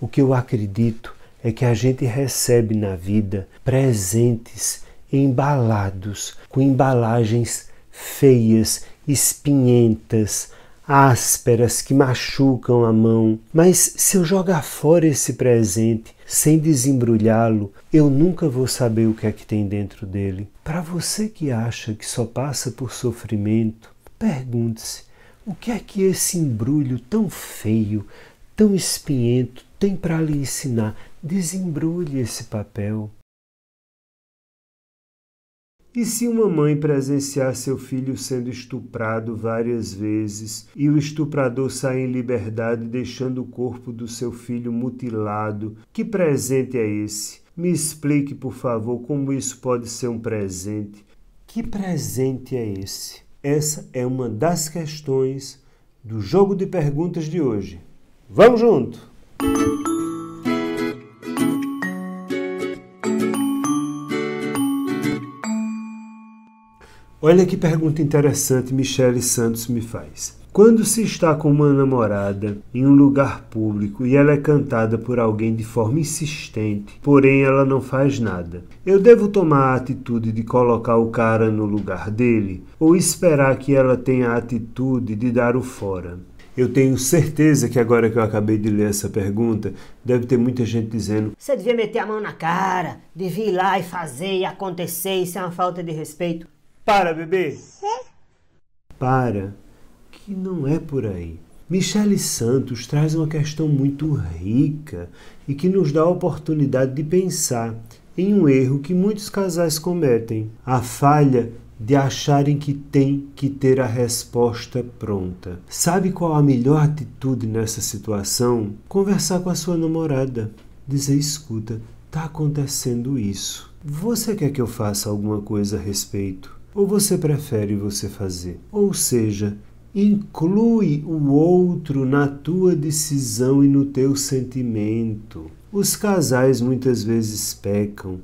O que eu acredito é que a gente recebe na vida presentes embalados, com embalagens feias, espinhentas, ásperas, que machucam a mão. Mas se eu jogar fora esse presente sem desembrulhá-lo, eu nunca vou saber o que é que tem dentro dele. Para você que acha que só passa por sofrimento, pergunte-se, o que é que esse embrulho tão feio, tão espinhento tem para lhe ensinar? Desembrulhe esse papel. E se uma mãe presenciar seu filho sendo estuprado várias vezes e o estuprador sair em liberdade deixando o corpo do seu filho mutilado, que presente é esse? Me explique, por favor, como isso pode ser um presente. Que presente é esse? Essa é uma das questões do jogo de perguntas de hoje. Vamos junto! Olha que pergunta interessante Michele Santos me faz. Quando se está com uma namorada em um lugar público e ela é cantada por alguém de forma insistente, porém ela não faz nada, eu devo tomar a atitude de colocar o cara no lugar dele ou esperar que ela tenha a atitude de dar o fora? Eu tenho certeza que agora que eu acabei de ler essa pergunta, deve ter muita gente dizendo: você devia meter a mão na cara, devia ir lá e fazer e acontecer, isso é uma falta de respeito. Para, bebê! Para, que não é por aí. Michele Santos traz uma questão muito rica e que nos dá a oportunidade de pensar em um erro que muitos casais cometem: a falha de acharem que tem que ter a resposta pronta. Sabe qual a melhor atitude nessa situação? Conversar com a sua namorada. Dizer: escuta, tá acontecendo isso. Você quer que eu faça alguma coisa a respeito? Ou você prefere você fazer? Ou seja, inclui o outro na tua decisão e no teu sentimento. Os casais muitas vezes pecam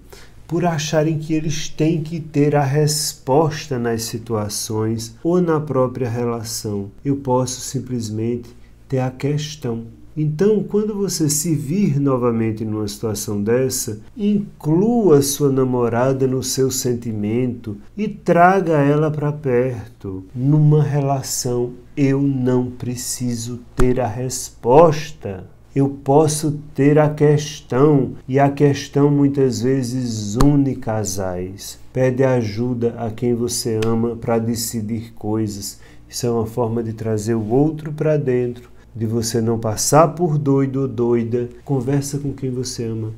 por acharem que eles têm que ter a resposta nas situações ou na própria relação. Eu posso simplesmente ter a questão. Então, quando você se vir novamente numa situação dessa, inclua sua namorada no seu sentimento e traga ela para perto. Numa relação, eu não preciso ter a resposta. Eu posso ter a questão, e a questão muitas vezes une casais. Pede ajuda a quem você ama para decidir coisas. Isso é uma forma de trazer o outro para dentro, de você não passar por doido ou doida. Conversa com quem você ama.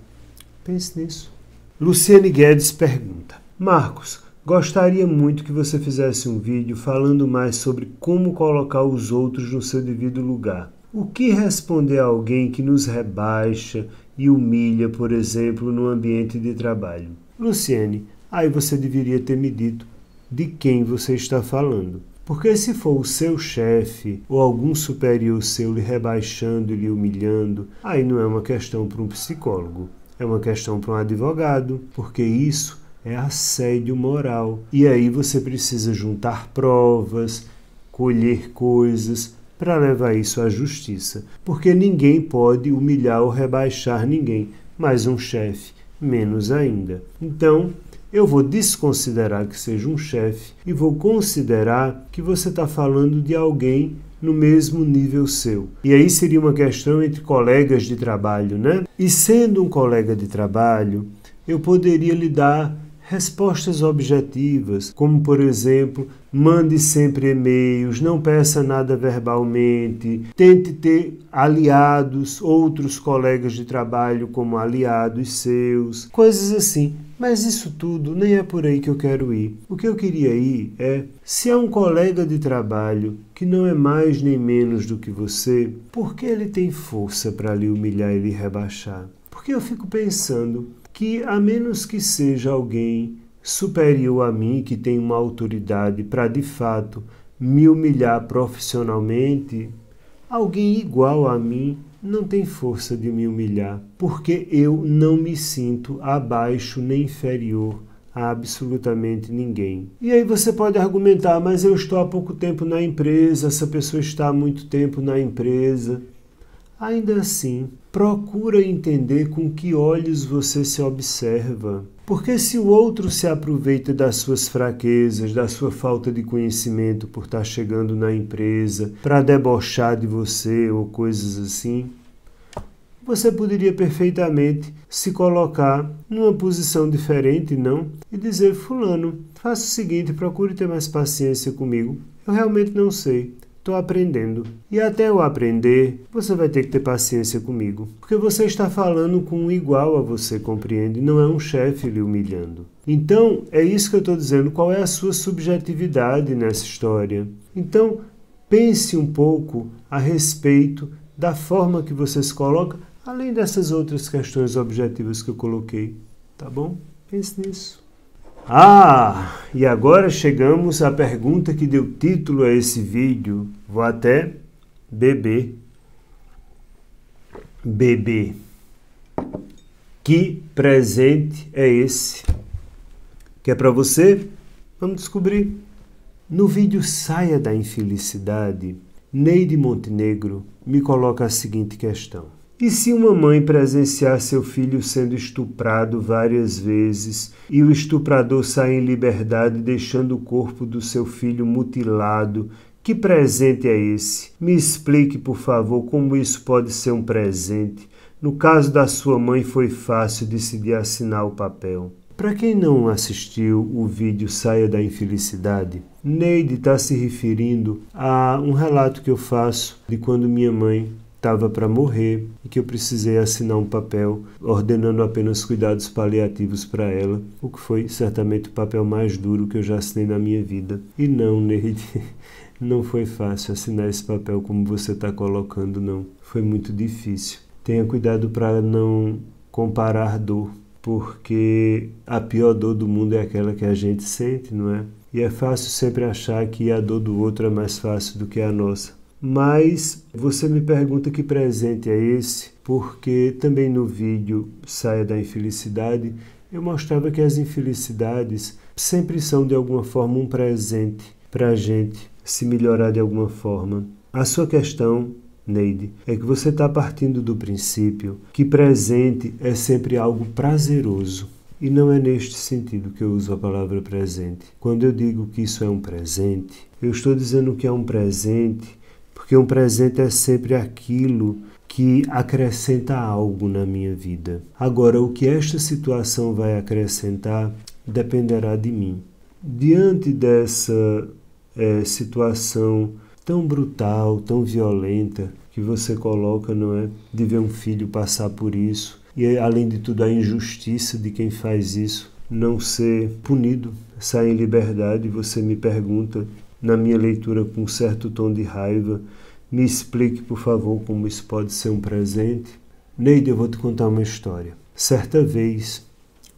Pense nisso. Luciane Guedes pergunta: Marcos, gostaria muito que você fizesse um vídeo falando mais sobre como colocar os outros no seu devido lugar. O que responder a alguém que nos rebaixa e humilha, por exemplo, no ambiente de trabalho? Luciane, aí você deveria ter me dito de quem você está falando. Porque se for o seu chefe ou algum superior seu lhe rebaixando e lhe humilhando, aí não é uma questão para um psicólogo, é uma questão para um advogado, porque isso é assédio moral. E aí você precisa juntar provas, colher coisas para levar isso à justiça, porque ninguém pode humilhar ou rebaixar ninguém, mas um chefe menos ainda. Então, eu vou desconsiderar que seja um chefe e vou considerar que você está falando de alguém no mesmo nível seu. E aí seria uma questão entre colegas de trabalho, né? E sendo um colega de trabalho, eu poderia lhe dar respostas objetivas, como por exemplo, mande sempre e-mails, não peça nada verbalmente, tente ter aliados, outros colegas de trabalho como aliados seus, coisas assim. Mas isso tudo nem é por aí que eu quero ir. O que eu queria ir é, se é um colega de trabalho que não é mais nem menos do que você, por que ele tem força para lhe humilhar e lhe rebaixar? Porque eu fico pensando que, a menos que seja alguém superior a mim, que tem uma autoridade para, de fato, me humilhar profissionalmente, alguém igual a mim não tem força de me humilhar, porque eu não me sinto abaixo nem inferior a absolutamente ninguém. E aí você pode argumentar, mas eu estou há pouco tempo na empresa, essa pessoa está há muito tempo na empresa. Ainda assim, procura entender com que olhos você se observa. Porque se o outro se aproveita das suas fraquezas, da sua falta de conhecimento por estar chegando na empresa, para debochar de você ou coisas assim, você poderia perfeitamente se colocar numa posição diferente, não? E dizer, fulano, faça o seguinte, procure ter mais paciência comigo. Eu realmente não sei. Estou aprendendo. E até eu aprender, você vai ter que ter paciência comigo. Porque você está falando com um igual a você, compreende? Não é um chefe lhe humilhando. Então, é isso que eu estou dizendo. Qual é a sua subjetividade nessa história? Então, pense um pouco a respeito da forma que você se coloca, além dessas outras questões objetivas que eu coloquei. Tá bom? Pense nisso. E agora chegamos à pergunta que deu título a esse vídeo. Vou até beber. Que presente é esse? Que é para você? Vamos descobrir. No vídeo Saia da Infelicidade, Neide Montenegro me coloca a seguinte questão. E se uma mãe presenciar seu filho sendo estuprado várias vezes e o estuprador sai em liberdade deixando o corpo do seu filho mutilado, que presente é esse? Me explique, por favor, como isso pode ser um presente. No caso da sua mãe foi fácil decidir assinar o papel. Para quem não assistiu o vídeo Saia da Infelicidade, Neide está se referindo a um relato que eu faço de quando minha mãe estava para morrer e que eu precisei assinar um papel ordenando apenas cuidados paliativos para ela, o que foi certamente o papel mais duro que eu já assinei na minha vida. E não, Neide, não foi fácil assinar esse papel como você está colocando, não. Foi muito difícil. Tenha cuidado para não comparar dor, porque a pior dor do mundo é aquela que a gente sente, não é? E é fácil sempre achar que a dor do outro é mais fácil do que a nossa. Mas você me pergunta que presente é esse, porque também no vídeo Saia da Infelicidade eu mostrava que as infelicidades sempre são de alguma forma um presente para a gente se melhorar de alguma forma. A sua questão, Neide, é que você está partindo do princípio que presente é sempre algo prazeroso. E não é neste sentido que eu uso a palavra presente. Quando eu digo que isso é um presente, eu estou dizendo que é um presente porque um presente é sempre aquilo que acrescenta algo na minha vida. Agora, o que esta situação vai acrescentar dependerá de mim. Diante dessa situação tão brutal, tão violenta que você coloca, não é? De ver um filho passar por isso e, além de tudo, a injustiça de quem faz isso, não ser punido, sair em liberdade, você me pergunta, na minha leitura com um certo tom de raiva, me explique, por favor, como isso pode ser um presente. Neide, eu vou te contar uma história. Certa vez,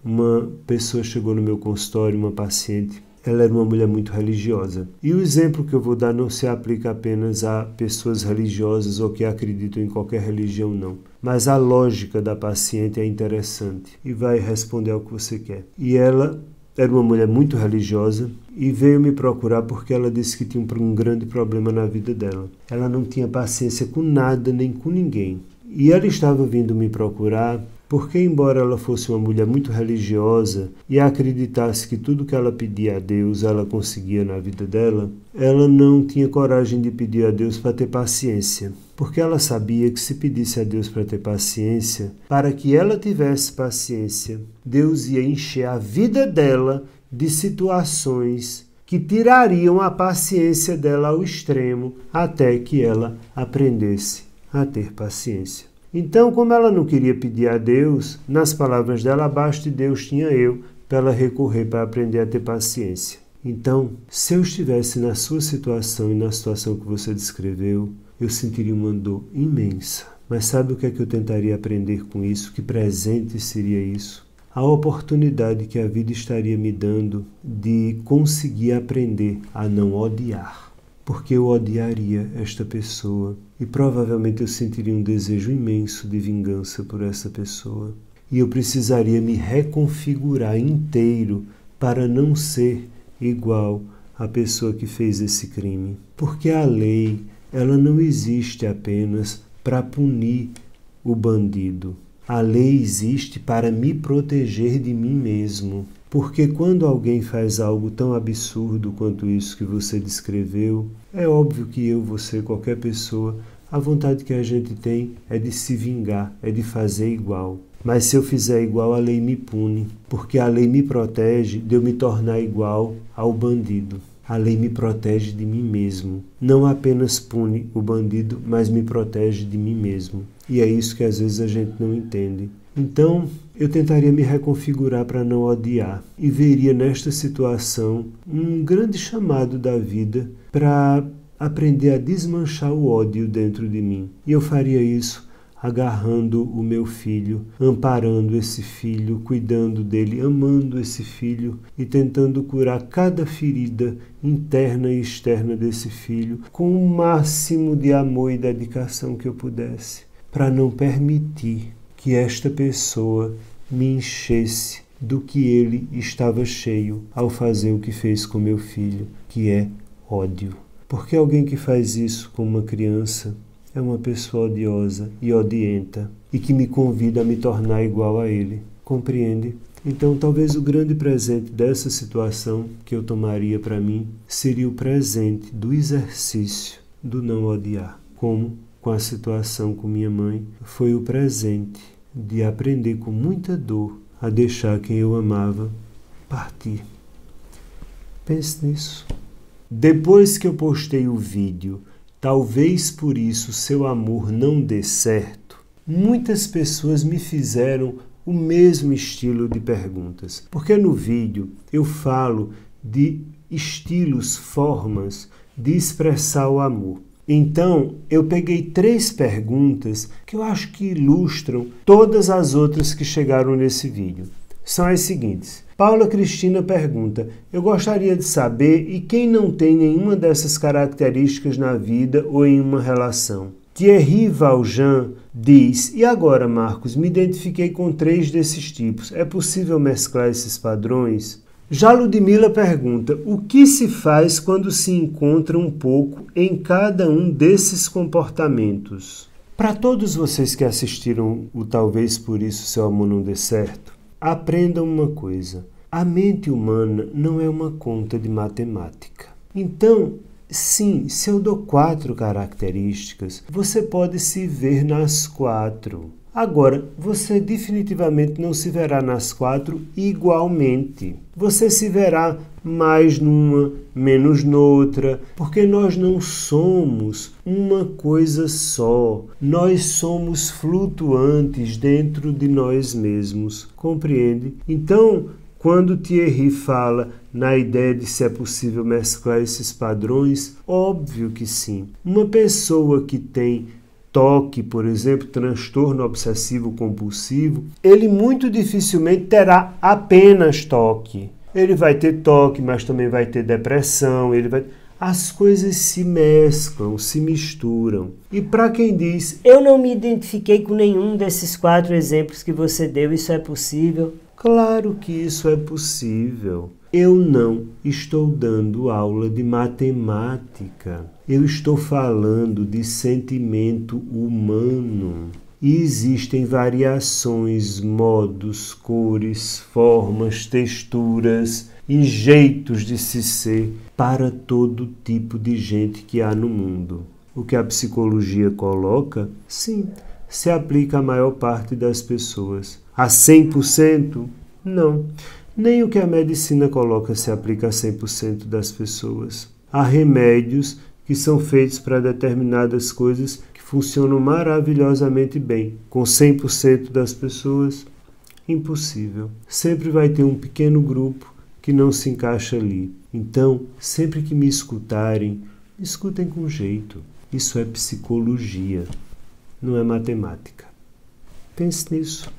uma pessoa chegou no meu consultório, uma paciente. Ela era uma mulher muito religiosa. E o exemplo que eu vou dar não se aplica apenas a pessoas religiosas ou que acreditam em qualquer religião, não. Mas a lógica da paciente é interessante e vai responder ao que você quer. E ela era uma mulher muito religiosa e veio me procurar porque ela disse que tinha um grande problema na vida dela. Ela não tinha paciência com nada nem com ninguém. E ela estava vindo me procurar porque, embora ela fosse uma mulher muito religiosa e acreditasse que tudo que ela pedia a Deus ela conseguia na vida dela, ela não tinha coragem de pedir a Deus para ter paciência. Porque ela sabia que se pedisse a Deus para ter paciência, para que ela tivesse paciência, Deus ia encher a vida dela de situações que tirariam a paciência dela ao extremo até que ela aprendesse a ter paciência. Então, como ela não queria pedir a Deus, nas palavras dela, abaixo de Deus tinha eu, para ela recorrer para aprender a ter paciência. Então, se eu estivesse na sua situação e na situação que você descreveu, eu sentiria uma dor imensa. Mas sabe o que é que eu tentaria aprender com isso? Que presente seria isso? A oportunidade que a vida estaria me dando de conseguir aprender a não odiar. Porque eu odiaria esta pessoa e provavelmente eu sentiria um desejo imenso de vingança por essa pessoa. E eu precisaria me reconfigurar inteiro para não ser igual à pessoa que fez esse crime. Porque a lei, ela não existe apenas para punir o bandido. A lei existe para me proteger de mim mesmo. Porque quando alguém faz algo tão absurdo quanto isso que você descreveu, é óbvio que eu, você, qualquer pessoa, a vontade que a gente tem é de se vingar, é de fazer igual. Mas se eu fizer igual, a lei me pune, porque a lei me protege de eu me tornar igual ao bandido. A lei me protege de mim mesmo. Não apenas pune o bandido, mas me protege de mim mesmo. E é isso que às vezes a gente não entende. Então, eu tentaria me reconfigurar para não odiar e veria nesta situação um grande chamado da vida para aprender a desmanchar o ódio dentro de mim. E eu faria isso agarrando o meu filho, amparando esse filho, cuidando dele, amando esse filho e tentando curar cada ferida interna e externa desse filho com o máximo de amor e dedicação que eu pudesse, para não permitir que esta pessoa me enchesse do que ele estava cheio ao fazer o que fez com meu filho, que é ódio. Porque alguém que faz isso com uma criança é uma pessoa odiosa e odienta e que me convida a me tornar igual a ele. Compreende? Então, talvez o grande presente dessa situação que eu tomaria para mim seria o presente do exercício do não odiar. Como com a situação com minha mãe, foi o presente de aprender com muita dor a deixar quem eu amava partir. Pense nisso. Depois que eu postei o vídeo, talvez por isso seu amor não dê certo, muitas pessoas me fizeram o mesmo estilo de perguntas. Porque no vídeo eu falo de estilos, formas de expressar o amor. Então, eu peguei 3 perguntas que eu acho que ilustram todas as outras que chegaram nesse vídeo. São as seguintes. Paula Cristina pergunta: eu gostaria de saber e quem não tem nenhuma dessas características na vida ou em uma relação? Thierry Valjean diz: e agora, Marcos, me identifiquei com 3 desses tipos. É possível mesclar esses padrões? Já Ludmila pergunta: o que se faz quando se encontra um pouco em cada um desses comportamentos? Para todos vocês que assistiram o Talvez Por Isso Seu Amor Não Dê Certo, aprendam uma coisa: a mente humana não é uma conta de matemática. Então, sim, se eu dou 4 características, você pode se ver nas 4. Agora, você definitivamente não se verá nas 4 igualmente. Você se verá mais numa, menos noutra, porque nós não somos uma coisa só. Nós somos flutuantes dentro de nós mesmos, compreende? Então, quando Thierry fala na ideia de se é possível mesclar esses padrões, óbvio que sim. Uma pessoa que tem TOC, por exemplo, transtorno obsessivo compulsivo, ele muito dificilmente terá apenas TOC. Ele vai ter TOC, mas também vai ter depressão, as coisas se mesclam, se misturam. E para quem diz: eu não me identifiquei com nenhum desses 4 exemplos que você deu, isso é possível? Claro que isso é possível. Eu não estou dando aula de matemática. Eu estou falando de sentimento humano. E existem variações, modos, cores, formas, texturas e jeitos de se ser para todo tipo de gente que há no mundo. O que a psicologia coloca, sim, se aplica à maior parte das pessoas. A 100%? Não. Nem o que a medicina coloca se aplica a 100% das pessoas. Há remédios que são feitos para determinadas coisas que funcionam maravilhosamente bem. Com 100% das pessoas, impossível. Sempre vai ter um pequeno grupo que não se encaixa ali. Então, sempre que me escutarem, escutem com jeito. Isso é psicologia, não é matemática. Pense nisso.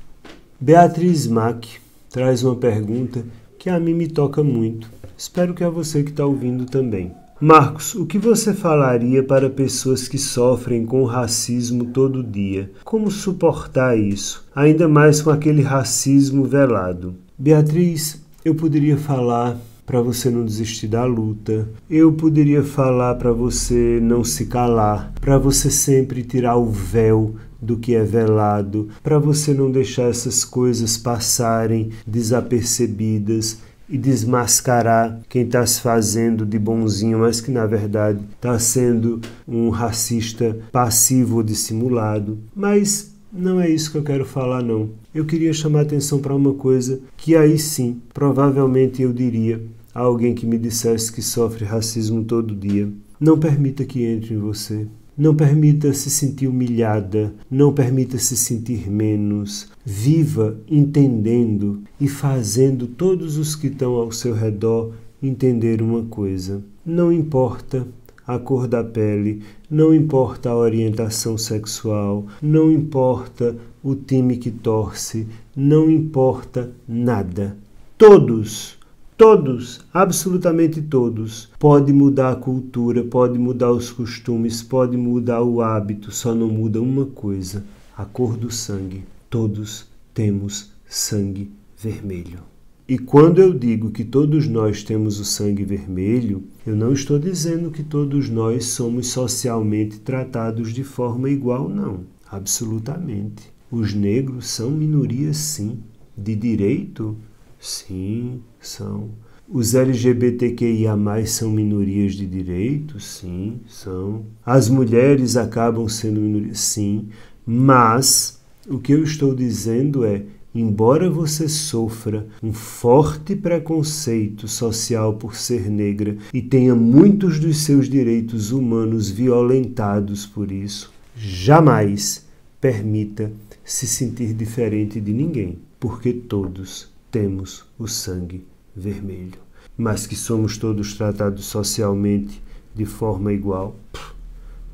Beatriz Mack traz uma pergunta que a mim me toca muito. Espero que a você que está ouvindo também. Marcos, o que você falaria para pessoas que sofrem com racismo todo dia? Como suportar isso? Ainda mais com aquele racismo velado. Beatriz, eu poderia falar para você não desistir da luta. Eu poderia falar para você não se calar, para você sempre tirar o véu do que é velado, para você não deixar essas coisas passarem desapercebidas e desmascarar quem está se fazendo de bonzinho, mas que na verdade está sendo um racista passivo ou dissimulado. Mas não é isso que eu quero falar, não. Eu queria chamar a atenção para uma coisa que aí sim, provavelmente eu diria a alguém que me dissesse que sofre racismo todo dia. Não permita que entre em você. Não permita se sentir humilhada, não permita se sentir menos. Viva entendendo e fazendo todos os que estão ao seu redor entender uma coisa. Não importa a cor da pele, não importa a orientação sexual, não importa o time que torce, não importa nada. Todos, absolutamente todos, pode mudar a cultura, pode mudar os costumes, pode mudar o hábito, só não muda uma coisa, a cor do sangue. Todos temos sangue vermelho. E quando eu digo que todos nós temos o sangue vermelho, eu não estou dizendo que todos nós somos socialmente tratados de forma igual, não. Absolutamente. Os negros são minorias, sim. De direito? Sim, são. Os LGBTQIA+, são minorias de direito? Sim, são. As mulheres acabam sendo minorias? Sim. Mas o que eu estou dizendo é, embora você sofra um forte preconceito social por ser negra e tenha muitos dos seus direitos humanos violentados por isso, jamais permita se sentir diferente de ninguém, porque todos temos o sangue vermelho. Mas que somos todos tratados socialmente de forma igual.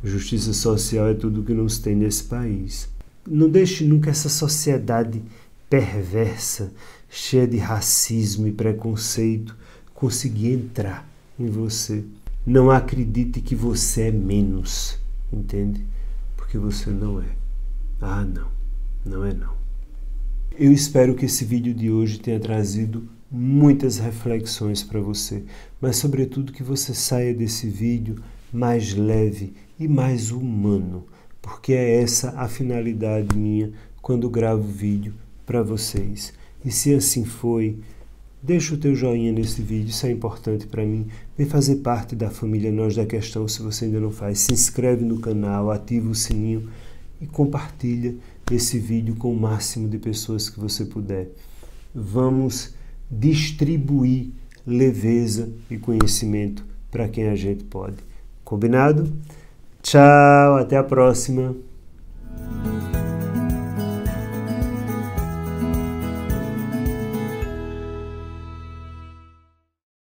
Justiça social é tudo que não se tem nesse país. Não deixe nunca essa sociedade perversa, cheia de racismo e preconceito, conseguir entrar em você. Não acredite que você é menos, entende? Porque você não é. Ah, não. Não é não. Eu espero que esse vídeo de hoje tenha trazido muitas reflexões para você, mas sobretudo que você saia desse vídeo mais leve e mais humano, porque é essa a finalidade minha quando gravo vídeo para vocês. E se assim foi, deixa o teu joinha nesse vídeo, isso é importante para mim. Vem fazer parte da família Nós da Questão se você ainda não faz. Se inscreve no canal, ativa o sininho e compartilha esse vídeo com o máximo de pessoas que você puder. Vamos distribuir leveza e conhecimento para quem a gente pode. Combinado? Tchau, até a próxima!